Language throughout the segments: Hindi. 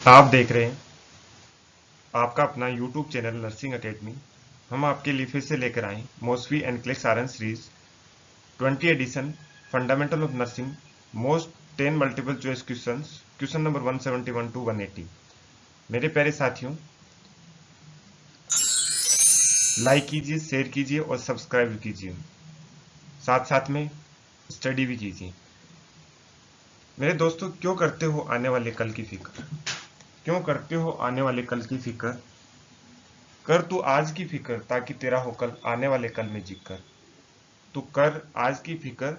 आप देख रहे हैं आपका अपना YouTube चैनल नर्सिंग एकेडमी। हम आपके लिए फिर से लेकर आए मोस्टली एनक्लेक्स सारन series 20 edition fundamental of nursing most 10 multiple choice questions question number 171 to 180। मेरे प्यारे साथियों, लाइक कीजिए, शेयर कीजिए और सब्सक्राइब कीजिए, साथ साथ में स्टडी भी कीजिए। मेरे दोस्तों, क्यों करते हो आने वाले कल की फिक्र? क्यों करते हो आने वाले कल की फिक्र? कर तू आज की फिक्र ताकि तेरा हो कल आने वाले कल में जिक्र। तू कर आज की फिक्र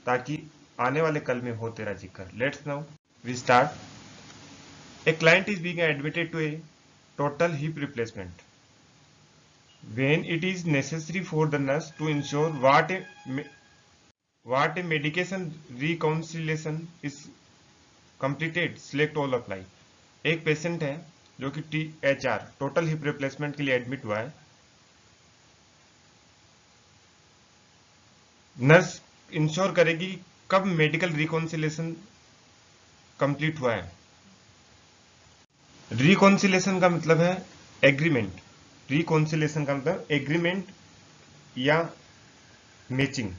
ताकि आने वाले कल में हो तेरा जिक्र। Let's now we start. A client is being admitted to a total hip replacement when it is necessary for the nurse to ensure what a medication reconciliation is completed, select all apply। एक पेशेंट है जो कि THR टोटल हिप रिप्लेसमेंट के लिए एडमिट हुआ है। नर्स इंश्योर करेगी कब मेडिकल रिकॉन्सिलेशन कंप्लीट हुआ है। रिकॉन्सिलेशन का मतलब है एग्रीमेंट। रिकॉन्सिलेशन का मतलब एग्रीमेंट या मैचिंग।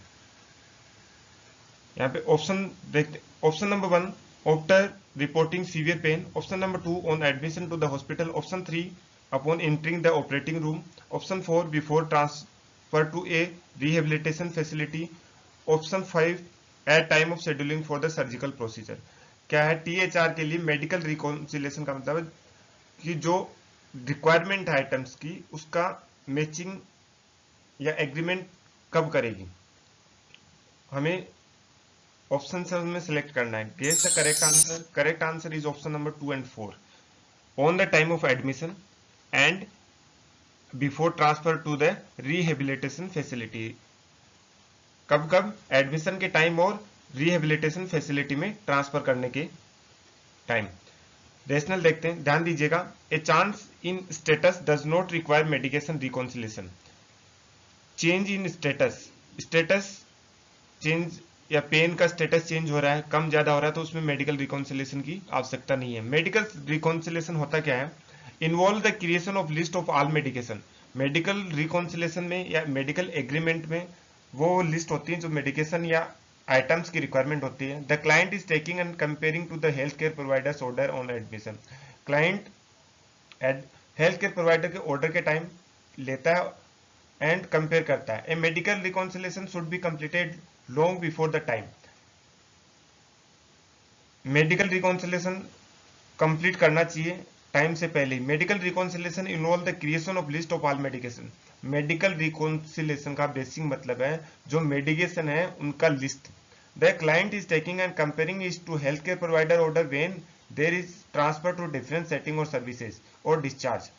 यहाँ पे ऑप्शन देखते। Option number 1 after reporting severe pain. Option number 2 on admission to the hospital. Option 3 upon entering the operating room. Option 4 before transfer to a rehabilitation facility. Option 5 at time of scheduling for the surgical procedure. क्या है? THR के लिए मेडिकल रिकॉन्सिलेशन का मतलब है कि जो रिक्वायरमेंट है आइटम्स की उसका मैचिंग या एग्रीमेंट कब करेगी। हमें ऑप्शन से हमें सिलेक्ट करना है। Guess the correct answer. Correct answer is option number 2 and 4 on the time of admission and before transfer to the rehabilitation facility. कब कब? एडमिशन के टाइम और रिहेबिलिटेशन फैसिलिटी में ट्रांसफर करने के टाइम। रेशनल देखते हैं, ध्यान दीजिएगा। A chance in status does not require medication reconciliation. Change in status, status change या पेन का स्टेटस चेंज हो रहा है, कम ज्यादा हो रहा है, तो उसमें मेडिकल रिकॉन्सिलेशन की आवश्यकता नहीं है। मेडिकल रिकॉन्सिलेशन होता क्या है? Involve the creation of list of all medication. Medical reconciliation में या मेडिकल एग्रीमेंट में वो लिस्ट होती है जो मेडिकेशन या आइटम्स की रिक्वायरमेंट होती है। The client is taking and comparing to the health care providers order on admission. Client health care provider के ऑर्डर के टाइम लेता है एंड कंपेयर करता है। A medical reconciliation should be completed long before the time. Medical reconciliation complete करना चाहिए टाइम से पहले। Medical reconciliation involve the creation of list of all medication. Medical reconciliation का बेसिक मतलब है जो मेडिकेशन है उनका list. The client is taking and comparing is to health care provider order when there is transfer to different setting और सर्विसेज और डिस्चार्ज।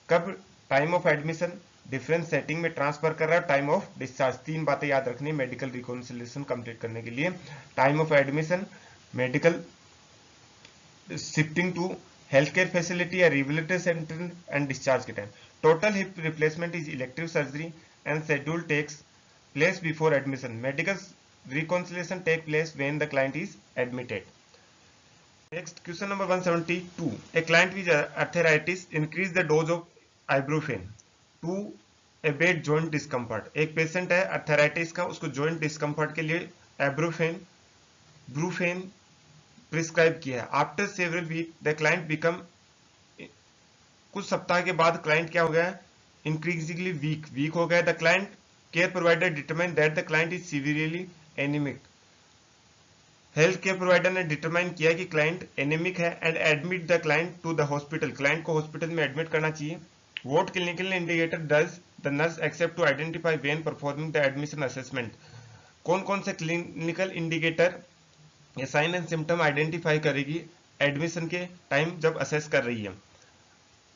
कब? Time of admission, different setting में ट्रांसफर कर रहा है, टाइम ऑफ डिस्चार्ज। तीन बातें याद रखनी मेडिकल रिकॉन्सिलेशन कंप्लीट करने के लिए। Time of admission, medical shifting to health care facility या रिहेबिलिटेशन सेंटर एंड डिस्चार्ज के time. Total hip replacement is elective surgery and schedule takes place before admission. Medical reconciliation take place when the client is admitted. Next question number 172। A client with arthritis increase the dose of ibuprofen to abate joint discomfort. एक पेशेंट है आर्थराइटिस का, उसको जॉइंट डिस्कम्फर्ट के लिए एब्रोफेन ब्रूफेन प्रिस्क्राइब किया है। After several week the client become, कुछ सप्ताह के बाद क्लाइंट क्या हो गया है? इंक्रीजिंगली वीक हो गया। The client care provider determine that the client is severely anaemic. Health care provider ने डिटरमाइन किया कि क्लाइंट एनीमिक है and admit the client to the hospital. Client को हॉस्पिटल में एडमिट करना चाहिए। What clinical indicator does the nurse expect to identify when performing the admission assessment. कौन कौन से क्लिनिकल इंडिकेटर या साइन एंड सिम्टम आइडेंटिफाई करेगी एडमिशन के टाइम जब असेस कर रही है?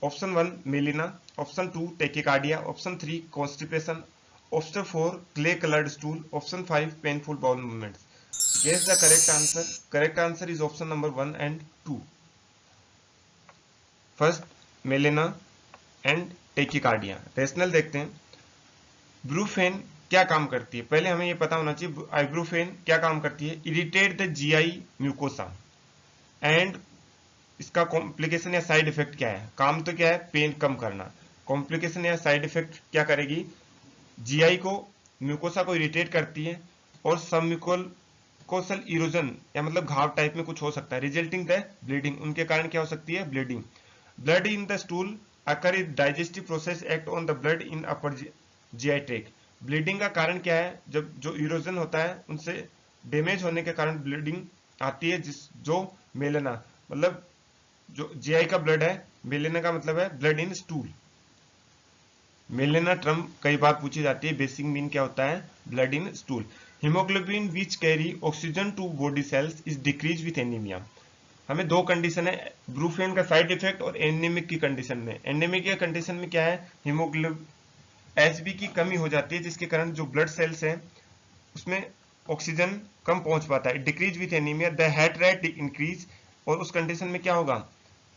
Option 1 melena, option 2 tachycardia, option 3 constipation, option 4 clay coloured stool, option 5 painful bowel movements. Guess the correct answer. Correct answer is option number 1 and 2। First melena and tachycardia. Rationale देखते हैं। ब्रूफेन क्या काम करती है? पहले हमें यह पता होना चाहिए आइब्रोफेन क्या काम करती है। Irritate the GI mucosa and इसका कॉम्प्लिकेशन या साइड इफेक्ट क्या है? काम तो क्या है? पेन कम करना। कॉम्प्लिकेशन या साइड इफेक्ट क्या करेगी? जीआई को, म्यूकोसा को इरिटेट करती है और सबम्यूकोसल इरोजन या मतलब घाव टाइप में कुछ हो सकता है, रिजल्टिंग द ब्लीडिंग। उनके कारण क्या हो सकती है? Bleeding. Blood in the stool occur is digestive process act on the blood in upper GI tract. Bleeding का कारण क्या है? जब जो इरोजन होता है उनसे डैमेज होने के कारण ब्लीडिंग आती है, जो मेलना मतलब जो जीआई का ब्लड है, मेलेना का मतलब है blood in stool. Melena term कई बार पूछी जाती है, बेसिक मीन क्या होता है? Blood in stool. Haemoglobin which carry oxygen to body cells is decrease with anaemia. हमें दो कंडीशन है, ब्रूफेन का साइड इफेक्ट और एनीमिक की कंडीशन में। एनीमिक की कंडीशन में क्या है? हीमोग्लोबिन एचबी की कमी हो जाती है, जिसके कारण जो ब्लड सेल्स है उसमें ऑक्सीजन कम पहुंच पाता है। Decrease with anaemia, the heart rate increase. और उस कंडीशन में क्या होगा?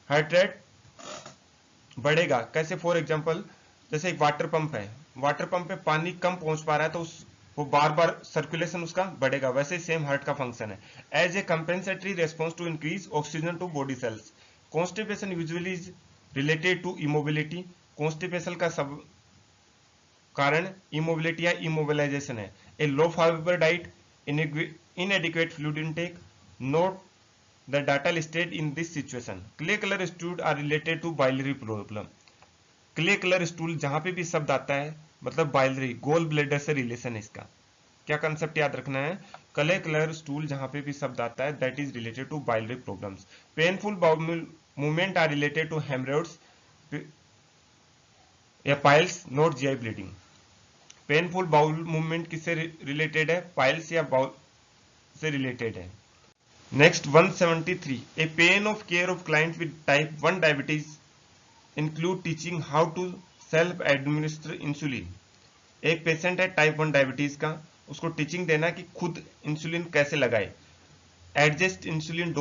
हार्ट रेट बढ़ेगा। कैसे? फॉर एग्जांपल, जैसे एक वाटर पंप है, वाटर पंप पे पानी कम पहुंच पा रहा है तो वो बार बार सर्कुलेशन उसका बढ़ेगा। वैसे सेम हार्ट का फंक्शन है। As a compensatory response to increase oxygen to body cells. Constipation usually is related to immobility. Constipation का सब कारण इमोबिलिटी या इमोबिलाइजेशन है। A low fibre diet, inadequate fluid intake, note the data listed in this situation. Clay color stool are related to biliary problem. Clay colour stool जहां पे भी शब्द आता है मतलब बाइलरी, गोल ब्लेडर से रिलेशन है इसका। क्या कंसेप्ट याद रखना है? क्ले कलर स्टूल जहां पे भी शब्द आता है that is related to biliary problems. Painful bowel movement are related to haemorrhoids या piles, not GI bleeding. Painful bowel movement किससे रिलेटेड है? पाइल्स या बाउल से रिलेटेड है। Next 173, a plan of care of client with type 1 diabetes include teaching how to self administer insulin. एक पेशेंट है टाइप 1 डायबिटीज का, उसको टीचिंग देना कि खुद इंसुलिन कैसे लगाए। एडजस्ट इंसुलिन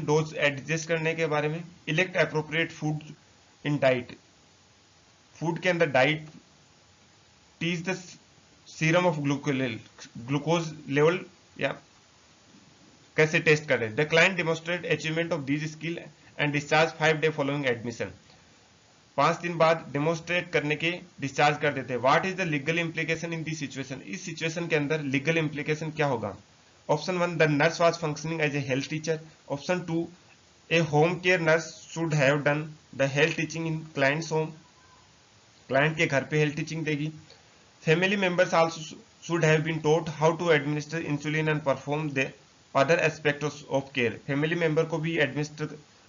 डोज एडजस्ट करने के बारे में। Elect appropriate food in diet, food के अंदर diet. Teach the serum of glucose level या कैसे टेस्ट कर रहे हैं। The client demonstrate achievement of these skill and discharge 5 day following admission. 5 दिन बाद डेमोस्ट्रेट करने के डिस्चार्ज कर देते हैं। What is the legal implication in this situation? इस सिचुएशन के अंदर लीगल इंप्लीकेशन क्या होगा? Option 1, the nurse was functioning as a health teacher. Option 2, a home care nurse should have done the health teaching in client's home. Client के घर पे हेल्थ टीचिंग देगी। Family members also should have been taught how to administer insulin and perform the other aspects of care. Family member को भी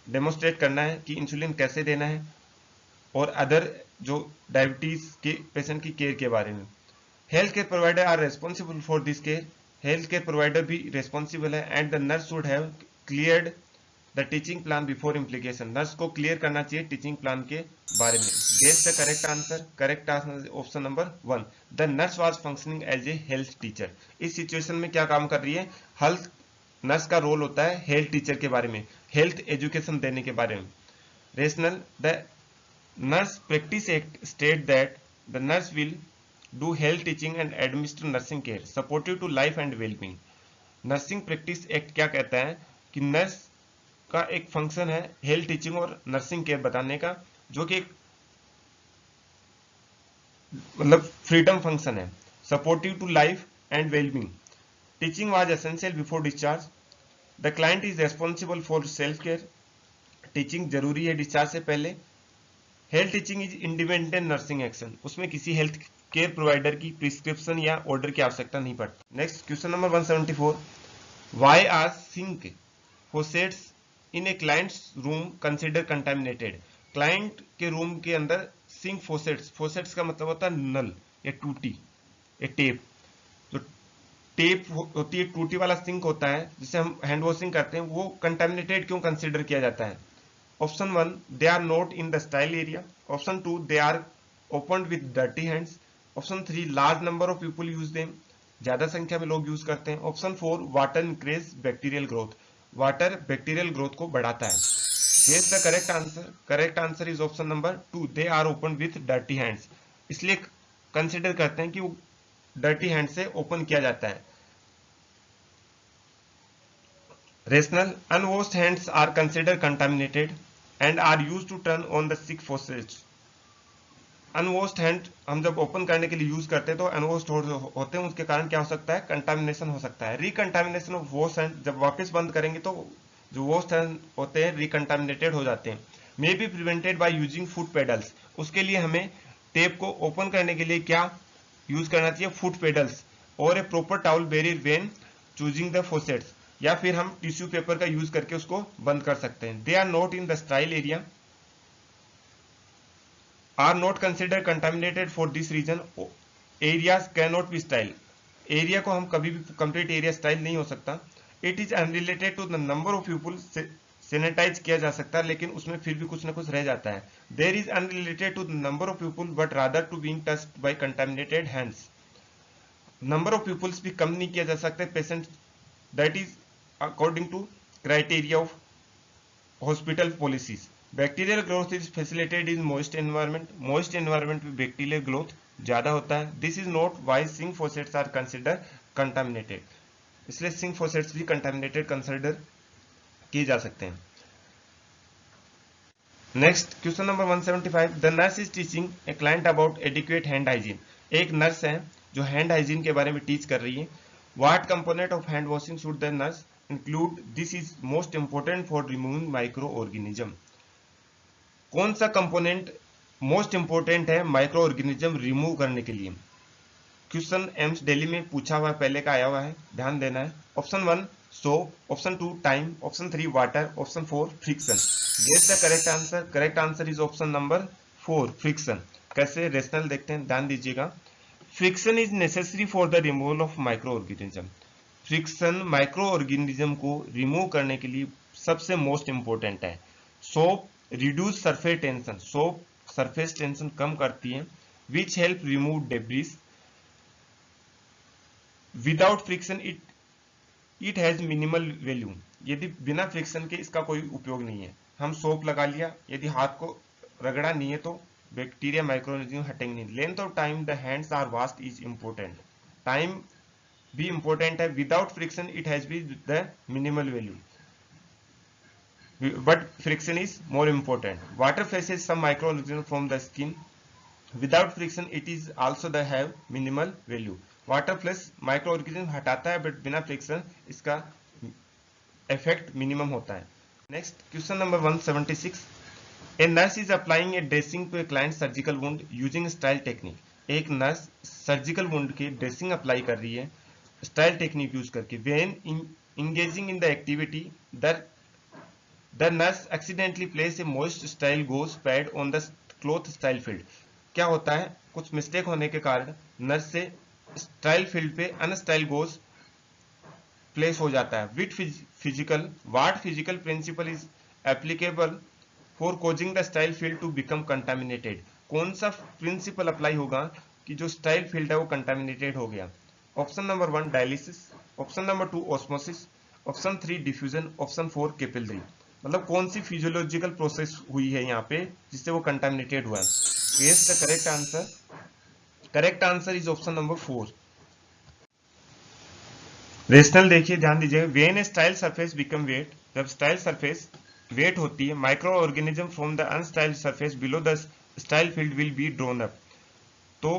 डेमोस्ट्रेट करना है कि इंसुलिन कैसे देना है और अदर जो डायबिटीज के पेशेंट की केयर के बारे में। Health care provider are responsible for this care. Health care provider भी रेस्पॉन्सिबल है। And the nurse should have cleared the teaching plan before implication. Nurse को क्लियर करना चाहिए टीचिंग प्लान के बारे में। Guess the correct answer. Correct answer option number 1, the nurse was functioning as a health teacher. इस सिचुएशन में क्या काम कर रही है? हेल्थ नर्स का रोल होता है हेल्थ टीचर के बारे में, हेल्थ एजुकेशन देने के बारे में। Rationale, the nurse practice act state that the nurse will do health teaching and administer nursing care supportive to life and wellbeing. Nursing practice act क्या कहता है कि नर्स का एक फंक्शन है हेल्थ टीचिंग और नर्सिंग केयर बताने का, जो कि मतलब फ्रीडम फंक्शन है, supportive to life and wellbeing. Teaching was essential before discharge. The client is responsible for self care. Teaching जरूरी है डिस्चार्ज से पहले। Health teaching is independent nursing action, उसमें किसी हेल्थ केयर प्रोवाइडर की प्रिस्क्रिप्शन या ऑर्डर की आवश्यकता नहीं पड़ती। Next question number 174, why are sink faucets in a client's room consider contaminated. Client के रूम के अंदर सिंक फॉसेट्स, फॉसेट्स का मतलब होता है नल या टूटी या टेप। जो टेप होती है, टूटी वाला सिंक होता है जिसे हम हैंड वॉशिंग करते हैं, वो कंटामिनेटेड क्यों कंसिडर किया जाता है? Option 1, they are not in the sterile area. Option 2, they are open with dirty hands. Option 3, large number of people use them, ज्यादा संख्या में लोग यूज करते हैं। Option 4, water increase bacterial growth, water bacterial growth को बढ़ाता है। Guess the correct answer. Correct answer is option number 2, they are open with dirty hands. इसलिए कंसिडर करते हैं कि वो डर्टी हैंड से ओपन किया जाता है। Rationale, unwashed hands are consider contaminated and are use to turn on the sink faucets. Unwashed hand हम जब ओपन करने के लिए यूज करते हैं तो अनवॉश्ड होते हैं, उसके कारण क्या हो सकता है, कंटामिनेशन हो सकता है। रिकंटामिनेशन ऑफ वॉश हैंड, जब वापस बंद करेंगे तो जो वॉश हैंड होते हैं रिकंटामिनेटेड हो जाते हैं। May be prevented by using foot pedals, उसके लिए हमें टेप को ओपन करने के लिए क्या यूज करना चाहिए, फुट पेडल्स, और a proper towel barrier when choosing the faucets, या फिर हम टिश्यू पेपर का यूज करके उसको बंद कर सकते हैं। They are not in the sterile area, are not considered contaminated for this reason. Areas cannot be style, area को हम कभी भी कंप्लीट एरिया स्टाइल नहीं हो सकता। It is unrelated to the number of people, sanitize किया जा सकता है लेकिन उसमें फिर भी कुछ ना कुछ रह जाता है। There is unrelated to the number of people but rather to being touched by contaminated hands, number of peoples भी कम नहीं किया जा सकता patient, that is according to criteria of hospital policies. Bacterial growth is facilitated in moist environment, moist environment में बैक्टीरियल ग्रोथ ज्यादा होता है। This is not why sink faucets are consider contaminated, इसलिए सिंक फॉसेट्स भी कंटामिनेटेड कंसिडर किए जा सकते हैं। Next question number 175, the nurse is teaching a client about adequate hand hygiene. एक नर्स है जो हैंड हाइजीन के बारे में टीच कर रही है। What component of hand washing should the nurse include, this is most important for removing micro organism. कौन सा कंपोनेंट मोस्ट इंपोर्टेंट है माइक्रो ऑर्गेनिज्म रिमूव करने के लिए। क्वेश्चन एम्स दिल्ली में पूछा हुआ है, पहले का आया हुआ है, ध्यान देना है। Option 1 soap, option 2 time, option 3 water, option 4 friction. Guess the correct answer. Correct answer is option number 4 friction. कैसे, रेशनल देखते हैं, ध्यान दीजिएगा। Friction is necessary for the removal of micro organism. Friction micro organism को रिमूव करने के लिए सबसे मोस्ट इंपोर्टेंट है। Soap reduce surface tension, soap surface tension कम करती है। Which help remove debris. Without friction it has minimal value, यदि बिना फ्रिक्शन के इसका कोई उपयोग नहीं है। हम सोप लगा लिया, यदि हाथ को रगड़ा नहीं है तो बैक्टीरिया माइक्रोऑर्गेनिज्म हटेंगे नहीं। Length of time the hands are washed is important, time भी इंपॉर्टेंट है। Without friction it has be the minimal value, but friction is more important. Water flushes some microorganisms from the skin. Without friction it is also the have minimal value. Water flush microorganism हटाता है but बिना friction इसका effect minimum होता है। Next question number 176, a nurse is applying a dressing to a client's surgical wound using style technique. एक नर्स सर्जिकल वुंड की ड्रेसिंग अप्लाई कर रही है स्टाइल टेक्निक यूज करके। when engaging in the activity the nurse accidentally place a moist style gauze pad on the cloth style field. क्या होता है, कुछ मिस्टेक होने के कारण नर्स से स्टाइल फील्ड पे अनस्टाइल गोज प्लेस हो जाता है। With physical what physical principle is applicable for causing the sterile field to become contaminated. कौन सा प्रिंसिपल अप्लाई होगा कि जो स्टाइल फील्ड है वो कंटामिनेटेड हो गया। Option number 1 dialysis, option number 2 osmosis, option 3 diffusion, option 4 capillary. मतलब कौन सी फिजियोलॉजिकल प्रोसेस हुई है यहाँ पे जिससे वो कंटामिनेटेड हुआ है। Guess the correct answer. Correct answer is option number 4। Rationale देखिए, ध्यान दीजिएगा। When a sterile surface become wet, जब स्टाइल सरफेस वेट होती है, micro organism from the unsterile surface below the sterile field will be drawn up. तो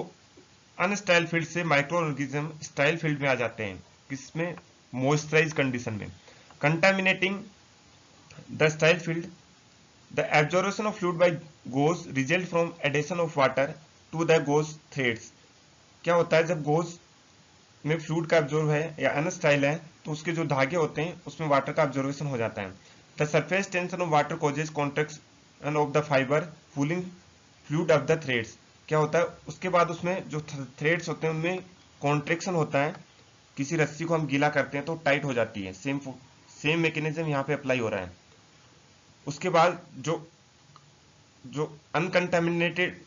अनस्टाइल फील्ड से माइक्रो ऑर्गेनिज्म स्टाइल फील्ड में आ जाते हैं, किसमें, मॉइस्चराइज कंडीशन में। Contaminating the style field, the absorption of fluid by gauze result from addition of water to the gauze threads। क्या होता है, जब गौज में फ्लूइड का एब्जॉर्ब है या अनस्टाइल है तो उसके जो धागे होते हैं उसमें वाटर का एब्जॉर्बेशन हो जाता है। The surface tension of water causes contraction of the fibre pulling fluid of the threads. क्या होता है, उसके बाद उसमें जो थ्रेड्स होते हैं उनमें कॉन्ट्रैक्शन होता है, किसी रस्सी को हम गीला करते हैं तो टाइट हो जाती है। सेम मैकेनिज्म यहाँ पे अप्लाई हो रहा है। उसके बाद जो अनकंटामिनेटेड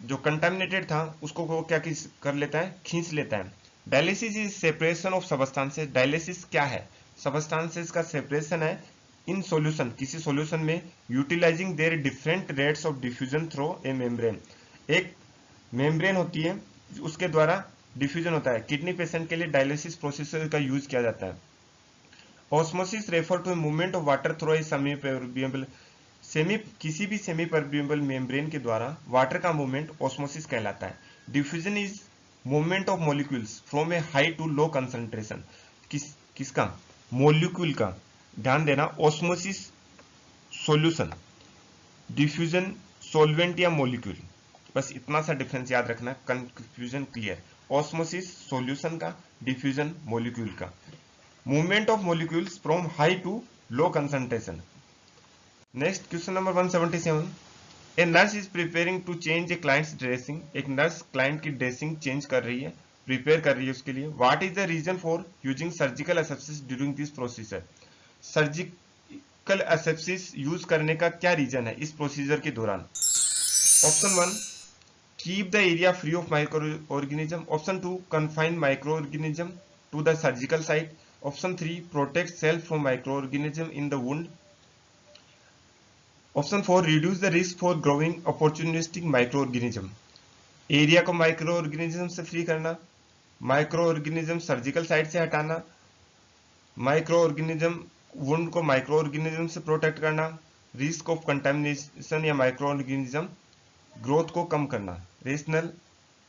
जो कंटामिनेटेड था उसको वो क्या कर लेता है, खींच लेता है। Dialysis is separation of substances. Dialysis क्या है, सबस्टांसेस का सेपरेशन है इन सॉल्यूशन, किसी सॉल्यूशन में, utilising their different rates of diffusion through a membrane. एक मेम्ब्रेन होती है उसके द्वारा डिफ्यूजन होता है। किडनी पेशेंट के लिए डायलिसिस प्रोसेस का यूज किया जाता है। Osmosis refer to movement of water through a semipermeable किसी भी सेमी परमिएबल मेम्ब्रेन के द्वारा वाटर का मूवमेंट ऑस्मोसिस कहलाता है। Diffusion is movement of molecules from a high to low concentration. किसका? मॉलिक्यूल का। ध्यान देना, ऑस्मोसिस सॉल्यूशन, डिफ्यूजन सॉल्वेंट या मॉलिक्यूल, बस इतना सा डिफरेंस याद रखना, कंफ्यूजन क्लियर। ऑस्मोसिस सॉल्यूशन का, डिफ्यूजन मॉलिक्यूल का। Movement of molecules from high to low concentration. Next question number 177। A nurse is preparing to change a client's dressing. एक नर्स क्लाइंट की ड्रेसिंग चेंज कर रही है, प्रिपेयर कर रही है उसके लिए। What is the reason for using surgical asepsis during this procedure. Surgical asepsis use करने का क्या रीजन है इस प्रोसीजर के दौरान? Option 1, keep the area free of micro organism. Option 2, confine microorganism to the surgical site. Option 3, protect self from microorganism in the wound. Option 4, reduce the risk for growing opportunistic microorganism. Area को माइक्रो ऑर्गेनिज्म से फ्री करना, माइक्रो ऑर्गेनिज्म सर्जिकल साइट से हटाना, माइक्रो ऑर्गेनिज्म वुंड को माइक्रो ऑर्गेनिज्म से प्रोटेक्ट करना, रिस्क ऑफ कंटामिनेशन या माइक्रो ऑर्गेनिज्म ग्रोथ को कम करना। रेशनल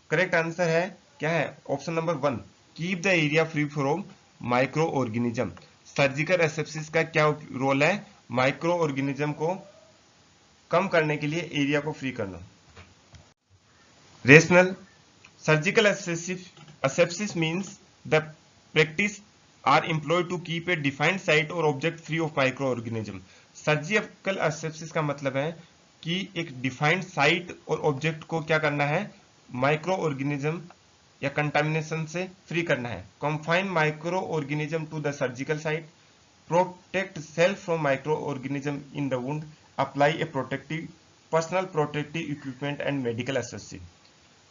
करेक्ट आंसर है क्या है? Option number 1, keep the area free from micro organism. Surgical asepsis का क्या रोल है? माइक्रो ऑर्गेनिज्म को कम करने के लिए एरिया को फ्री करना। Rationale surgical asepsis means the practice are employed to keep a defined site और object free of micro organism. Surgical asepsis का मतलब है कि एक डिफाइंड साइट और ऑब्जेक्ट को क्या करना है? माइक्रो ऑर्गेनिज्म या कंटामिनेशन से फ्री करना है। Confine microorganism to the surgical site, protect self from microorganism in the wound, apply a protective personal protective equipment and medical accessory.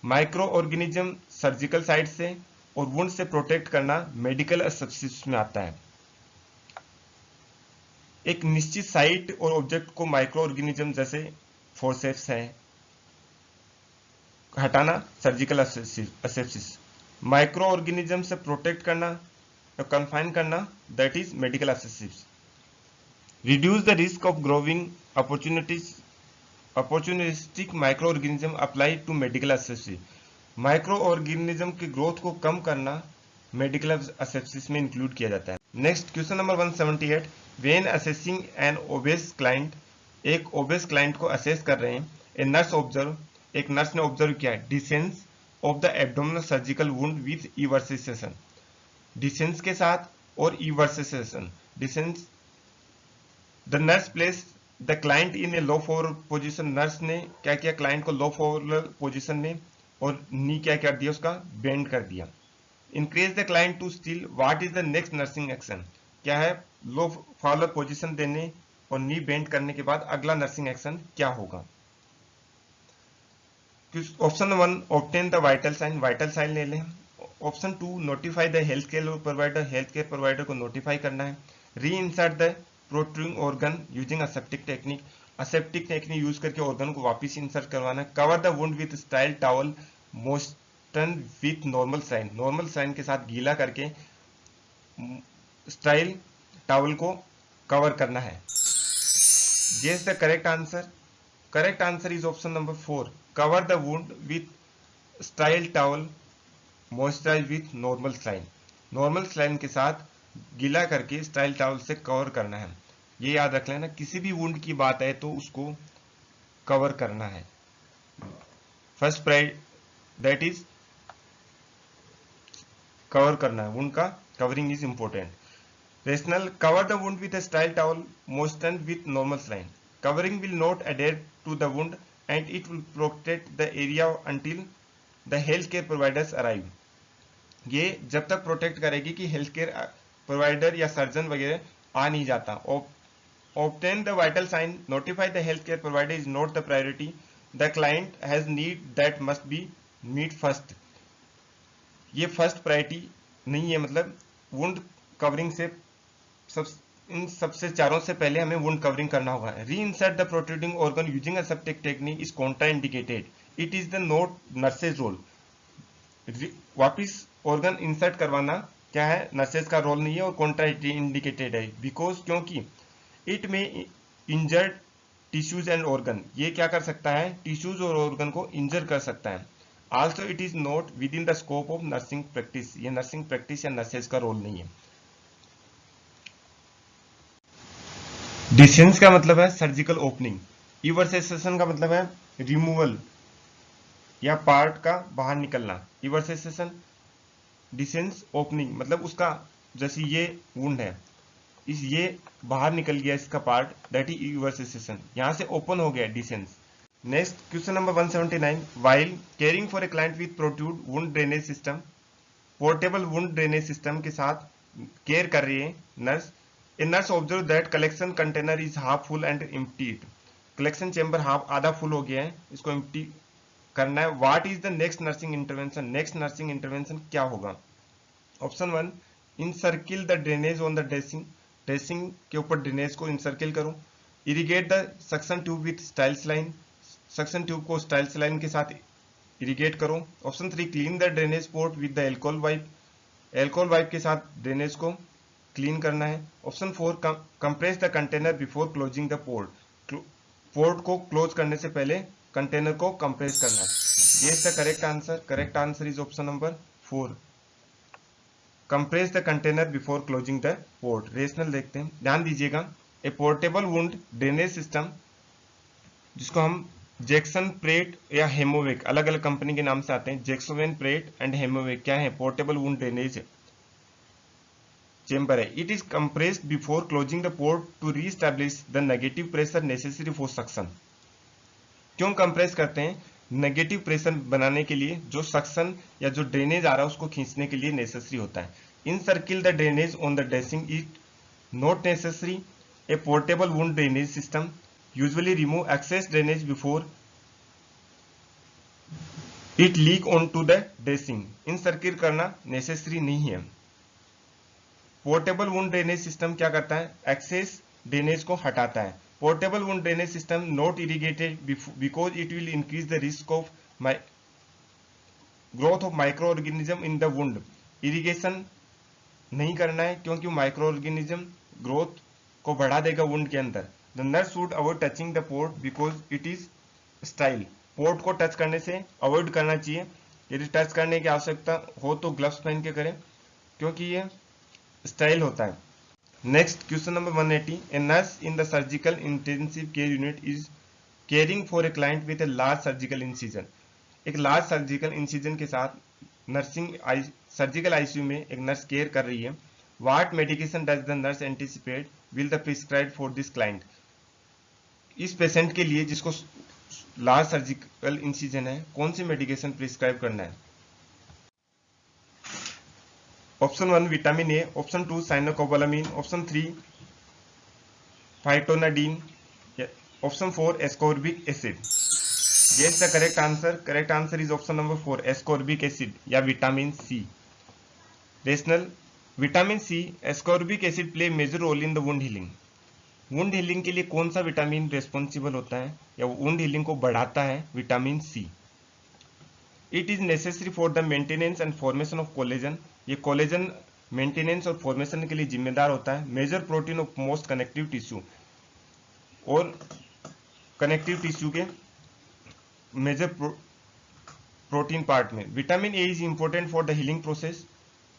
Micro organism surgical site से और वुंड से प्रोटेक्ट करना मेडिकल एसेप्सिस में आता है। एक निश्चित साइट और ऑब्जेक्ट को माइक्रो ऑर्गेनिज्म जैसे फोर्सेप्स है हटाना, सर्जिकल एसेप्सिस। माइक्रो ऑर्गेनिज्म से प्रोटेक्ट करना या कन्फाइन करना, that is medical asepsis. Reduce the risk of growing opportunistic microorganism apply to medical asepsis. Microorganism की ग्रोथ को कम करना मेडिकल एसेप्सिस में इंक्लूड किया जाता है। Next question number 178। When assessing an obese client, एक ओबेस क्लाइंट को असेस कर रहे हैं, ए नर्स ऑब्जर्व, एक नर्स ने ऑब्जर्व किया dehiscence of the abdominal surgical wound with evisceration. Dehiscence के साथ और evisceration. Dehiscence, the nurse place the client in a low Fowler position. Nurse ने क्या किया? क्लाइंट को लो फॉरवर्ड पोजीशन में और नी क्या कर दिया? उसका बेंड कर दिया। Increase the client to still, what is the next nursing action? क्या है? लो फॉरवर्ड पोजीशन देने और नी बेंड करने के बाद अगला नर्सिंग एक्शन क्या होगा? Option 1, obtain the vital sign, vital sign ले लें। Option 2, notify the health care provider, health care provider को नोटिफाई करना है। Re insert the protruding organ using aseptic technique, aseptic technique use करके ऑर्गन को वापस इंसर्ट करवाना है। Cover the wound with sterile towel moistened with normal saline, normal saline के साथ गीला करके स्टाइल टॉवल को कवर करना है। Guess the correct answer. Correct answer is option number 4, cover the wound with sterile towel moisturise with normal saline. Normal saline के साथ गीला करके स्टाइल टॉवल से कवर करना है। ये याद रख लेना, किसी भी वुंड की बात है तो उसको कवर करना है। First pride that is cover करना है, वुंड का covering is important. Rational, cover the wound with a style towel moistened with normal saline. Covering will not adhere to the wound and it will protect the area until the health care providers arrive. ये जब तक प्रोटेक्ट करेगी कि हेल्थ केयर प्रोवाइडर या सर्जन वगैरह आ नहीं जाता। Obtain the vital sign, notify the healthcare provider is not the priority. The client has need that must be meet first. ये फर्स्ट प्रायोरिटी नहीं है, मतलब वुंड कवरिंग से इन सबसे चारों से पहले हमें वुंड कवरिंग करना होगा। री insert the protruding organ using aseptic technique is contraindicated, it is the not nurse's role. वापिस ऑर्गन इंसर्ट करवाना क्या है, नर्सेज का रोल नहीं है और कॉन्ट्रा इंडिकेटेड है बिकॉज क्योंकि इट में इंजर्ड टिश्यूज एंड ऑर्गन, ये क्या कर सकता है, टिश्यूज और ऑर्गन को इंजर कर सकता है। Also it is not with in the scope of nursing practice, ये नर्सिंग प्रैक्टिस या नर्सेज का रोल नहीं है। डिसेंस का मतलब है सर्जिकल ओपनिंग, इवर्सेशन का मतलब है रिमूवल या पार्ट का बाहर निकलना, इवर्सेशन। डिसेंस ओपनिंग मतलब उसका, जैसे ये वुंड है, इस ये बाहर निकल गया इसका पार्ट, दैट इज इवर्सेशन, यहां से ओपन हो गया dehiscence. Next question number 179, while caring for a client with protrude wound drainage system, portable wound drainage system के साथ केयर कर रही है nurse, a nurse observe that collection container is half full and emptied, collection chamber half आधा फुल हो गया है, इसको एम्प्टी करना है। What is the next nursing intervention, next nursing intervention क्या होगा? Option 1, encircle the drainage on the dressing, dressing के ऊपर ड्रेनेज को इनसर्किल करो। Irrigate the suction tube with styles line, suction tube को स्टाइल्स लाइन के साथ इरिगेट करो। Option 3, clean the drainage port with the alcohol wipe, alcohol wipe के साथ ड्रेनेज को क्लीन करना है। Option 4, compress the container before closing the port, port को क्लोज करने से पहले कंटेनर को कंप्रेस करना है। ये is the correct answer, correct answer is option number 4, compress the container before closing the port. Rational देखते हैं, ध्यान दीजिएगा, ए पोर्टेबल वुंड ड्रेनेज सिस्टम, जिसको हम जैक्सन प्रेट या हेमोवेक, अलग अलग कंपनी के नाम से आते हैं, जैक्सोवेन प्रेट एंड हेमोवेक क्या है, पोर्टेबल वुंड ड्रेनेज चेंबर है। It is compressed before closing the port to reestablish the negative pressure necessary for suction. क्यों कंप्रेस करते हैं? नेगेटिव प्रेशर बनाने के लिए, जो सक्शन या जो ड्रेनेज आ रहा है उसको खींचने के लिए नेसेसरी होता है। Encircle the drainage on the dressing is not necessary, a portable wound drainage system usually remove excess drainage before it leak on to the dressing, encircle करना नेसेसरी नहीं है। पोर्टेबल वुंड ड्रेनेज सिस्टम क्या करता है, एक्सेस ड्रेनेज को हटाता है। Portable wound drainage system not irrigated because it will increase the risk of growth of micro organism in the wound, irrigation नहीं करना है क्योंकि माइक्रो ऑर्गेनिज्म ग्रोथ को बढ़ा देगा वुंड के अंदर। The nurse would avoid touching the port because it is style, port को टच करने से अवॉइड करना चाहिए, यदि टच करने की आवश्यकता हो तो ग्लव्स पहन के करें क्योंकि ये स्टाइल होता है। Next question number 180, a nurse in the surgical intensive care unit is caring for a client with a large surgical incision, एक लार्ज सर्जिकल इंसिजन के साथ सर्जिकल आईसीयू में एक नर्स केयर कर रही है। What medication does the nurse anticipate will the prescribe for this client, इस पेशेंट के लिए जिसको लार्ज सर्जिकल इंसिजन है कौन सी मेडिकेशन प्रिस्क्राइब करना है? Option 1 vitamin A, option 2 cyanocobalamin, option 3 phytonadione, option 4 ascorbic acid. Yes, the correct answer. Correct answer is option number 4, ascorbic acid या vitamin C. Rationale, vitamin C, ascorbic acid play major role in the wound healing, wound healing के लिए कौन सा विटामिन रेस्पॉन्सिबल होता है या वुंड हीलिंग को बढ़ाता है? Vitamin C. It is necessary for the maintenance and formation of collagen, ये कोलेजन मेंटेनेंस और फॉर्मेशन के लिए जिम्मेदार होता है। Major protein of most connective tissue, और कनेक्टिव टिश्यू के मेजर प्रोटीन पार्ट में। Vitamin A is important for the healing process,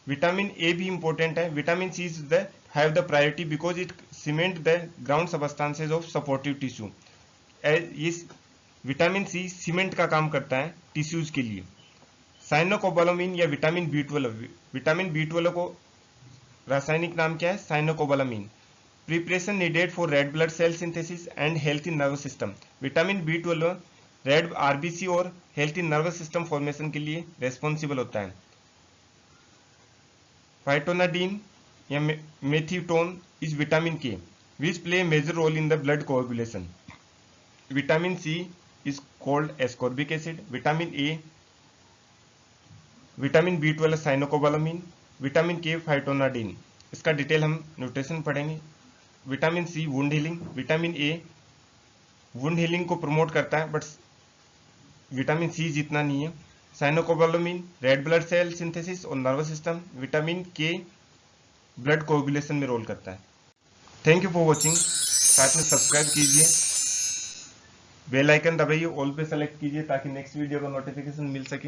vitamin A भी इंपॉर्टेंट है। Vitamin C is the have the priority because it cement the ground substances of supportive tissue, इस विटामिन सी सीमेंट का काम करता है टिश्यूज के लिए। साइनोकोबालामिन या विटामिन बी12, विटामिन बी12 को रासायनिक नाम क्या है? Cyanocobalamin. Preparation needed for red blood cell synthesis and healthy nervous system, vitamin बी12 रेड आरबीसी और हेल्थी नर्वस सिस्टम फॉर्मेशन के लिए रेस्पॉन्सिबल होता है। फाइटोनाडीन या मेथिटोन is vitamin K which play major role in the blood coagulation. Vitamin C is called ascorbic acid, vitamin A, vitamin बी12 साइनोकोबालामिन, विटामिन के फाइटोनाडीन। इसका डिटेल हम न्यूट्रिशन पढ़ेंगे। Vitamin C wound healing, vitamin A wound healing को प्रमोट करता है बट विटामिन सी जितना नहीं है। Cyanocobalamin red blood cell synthesis और nervous system, vitamin K blood coagulation में रोल करता है। Thank you for watching. साथ में सब्सक्राइब कीजिए, बेल आइकन दबाइए, ऑल पे सेलेक्ट कीजिए ताकि नेक्स्ट वीडियो का नोटिफिकेशन मिल सके।